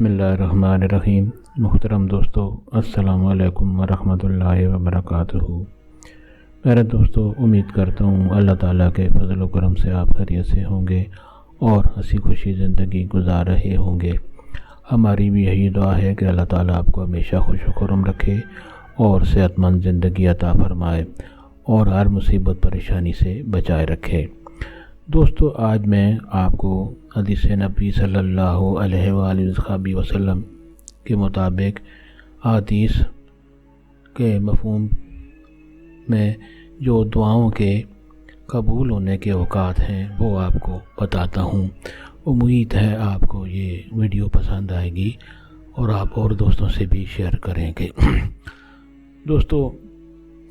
بسم اللہ الرحمن الرحیم۔ محترم دوستو، السلام علیکم ورحمۃ اللہ وبرکاتہ۔ میرے دوستو، امید کرتا ہوں اللہ تعالیٰ کے فضل و کرم سے آپ خیریت سے ہوں گے اور ہنسی خوشی زندگی گزار رہے ہوں گے۔ ہماری بھی یہی دعا ہے کہ اللہ تعالیٰ آپ کو ہمیشہ خوش و خرم رکھے اور صحت مند زندگی عطا فرمائے اور ہر مصیبت پریشانی سے بچائے رکھے۔ دوستو، آج میں آپ کو حدیث نبی صلی اللہ علیہ وآلہ وسلم کے مطابق حدیث کے مفہوم میں جو دعاؤں کے قبول ہونے کے اوقات ہیں وہ آپ کو بتاتا ہوں۔ امید ہے آپ کو یہ ویڈیو پسند آئے گی اور آپ اور دوستوں سے بھی شیئر کریں گے۔ دوستو،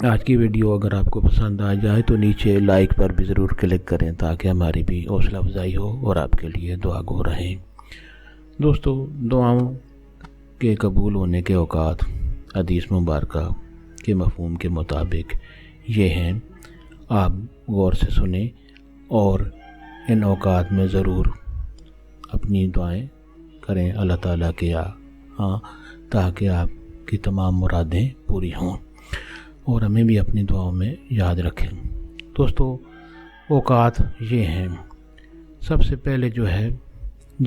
آج کی ویڈیو اگر آپ کو پسند آ جائے تو نیچے لائک پر بھی ضرور کلک کریں تاکہ ہماری بھی حوصلہ افزائی ہو اور آپ کے لیے دعا گو رہیں۔ دوستو، دعاؤں کے قبول ہونے کے اوقات حدیث مبارکہ کے مفہوم کے مطابق یہ ہیں، آپ غور سے سنیں اور ان اوقات میں ضرور اپنی دعائیں کریں اللہ تعالیٰ کے ہاں تاکہ آپ کی تمام مرادیں پوری ہوں اور ہمیں بھی اپنی دعاؤں میں یاد رکھیں۔ دوستو، اوقات یہ ہیں، سب سے پہلے جو ہے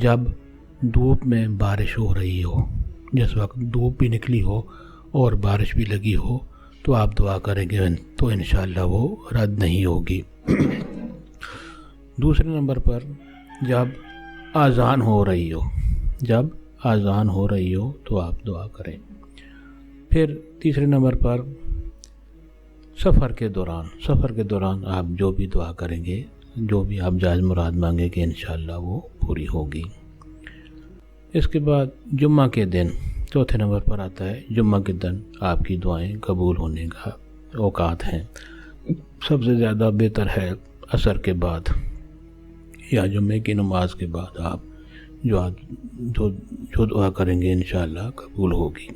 جب دھوپ میں بارش ہو رہی ہو، جس وقت دھوپ بھی نکلی ہو اور بارش بھی لگی ہو تو آپ دعا کریں گے تو انشاءاللہ وہ رد نہیں ہوگی۔ دوسرے نمبر پر جب اذان ہو رہی ہو تو آپ دعا کریں۔ پھر تیسرے نمبر پر سفر کے دوران آپ جو بھی دعا کریں گے، جو بھی آپ جائز مراد مانگیں گے انشاءاللہ وہ پوری ہوگی۔ اس کے بعد جمعہ کے دن چوتھے نمبر پر آتا ہے، جمعہ کے دن آپ کی دعائیں قبول ہونے کا اوقات ہیں۔ سب سے زیادہ بہتر ہے عصر کے بعد یا جمعے کی نماز کے بعد آپ جو دعا کریں گے انشاءاللہ قبول ہوگی۔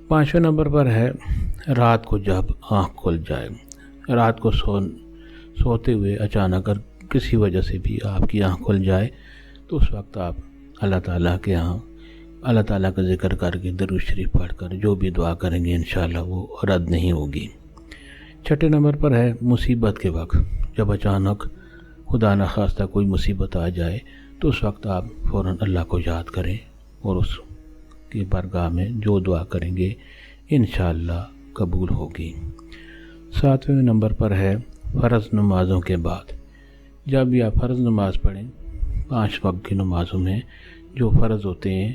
پانچویں نمبر پر ہے رات کو جب آنکھ کھل جائے، رات کو سوتے ہوئے اچانک اگر کسی وجہ سے بھی آپ کی آنکھ کھل جائے تو اس وقت آپ اللہ تعالیٰ کے ہاں اللہ تعالیٰ کا ذکر کر کے درود شریف پڑھ کر جو بھی دعا کریں گے انشاءاللہ وہ رد نہیں ہوگی۔ چھٹے نمبر پر ہے مصیبت کے وقت، جب اچانک خدا نخواستہ کوئی مصیبت آ جائے تو اس وقت آپ فوراً اللہ کو یاد کریں اور اس کی بارگاہ میں جو دعا کریں گے انشاءاللہ قبول ہوگی۔ ساتویں نمبر پر ہے فرض نمازوں کے بعد، جب بھی آپ فرض نماز پڑھیں، 5 وقت کی نمازوں میں جو فرض ہوتے ہیں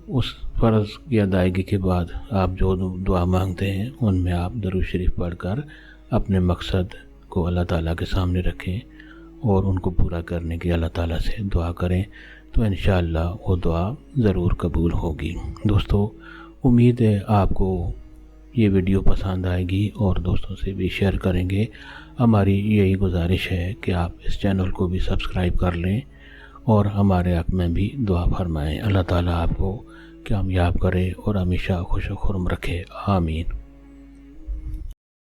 اس فرض کی ادائیگی کے بعد آپ جو دعا مانگتے ہیں ان میں آپ درود شریف پڑھ کر اپنے مقصد کو اللہ تعالیٰ کے سامنے رکھیں اور ان کو پورا کرنے کی اللہ تعالیٰ سے دعا کریں تو انشاءاللہ وہ دعا ضرور قبول ہوگی۔ دوستو، امید ہے آپ کو یہ ویڈیو پسند آئے گی اور دوستوں سے بھی شیئر کریں گے۔ ہماری یہی گزارش ہے کہ آپ اس چینل کو بھی سبسکرائب کر لیں اور ہمارے حق میں بھی دعا فرمائیں۔ اللہ تعالیٰ آپ کو کامیاب کرے اور ہمیشہ خوش و خرم رکھے، آمین۔